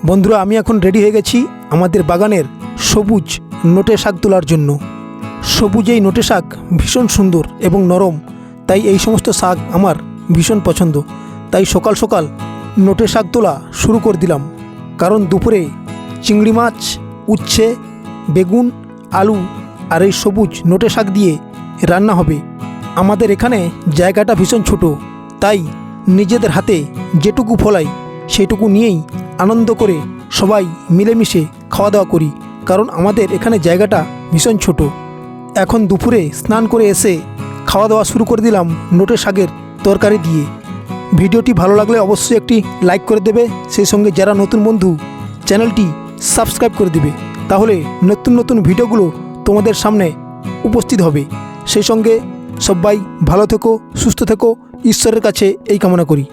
বন্ধুরা, আমি এখন রেডি হয়ে গেছি আমাদের বাগানের সবুজ নোটে শাক তোলার জন্য। সবুজ এই নোটে শাক ভীষণ সুন্দর এবং নরম, তাই এই সমস্ত শাক আমার ভীষণ পছন্দ। তাই সকাল সকাল নোটে শাক তোলা শুরু করে দিলাম, কারণ দুপুরে চিংড়ি মাছ, উচ্ছে, বেগুন, আলু আর এই সবুজ নোটে শাক দিয়ে রান্না হবে। আমাদের এখানে জায়গাটা ভীষণ ছোট, তাই নিজেদের হাতে যেটুকু ফলাই সেটুকু নিয়েই আনন্দ করে সবাই মিলেমিশে খাওয়া দাওয়া করি, কারণ আমাদের এখানে জায়গাটা ভীষণ ছোট। এখন দুপুরে স্নান করে এসে খাওয়া দাওয়া শুরু করে দিলাম নোটে শাকের তরকারি দিয়ে। ভিডিওটি ভালো লাগলে অবশ্যই একটি লাইক করে দেবে, সেই সঙ্গে যারা নতুন বন্ধু চ্যানেলটি সাবস্ক্রাইব করে দেবে, তাহলে নতুন নতুন ভিডিওগুলো তোমাদের সামনে উপস্থিত হবে। সেই সঙ্গে সবাই ভালো থেকো, সুস্থ থেকো, ঈশ্বরের কাছে এই কামনা করি।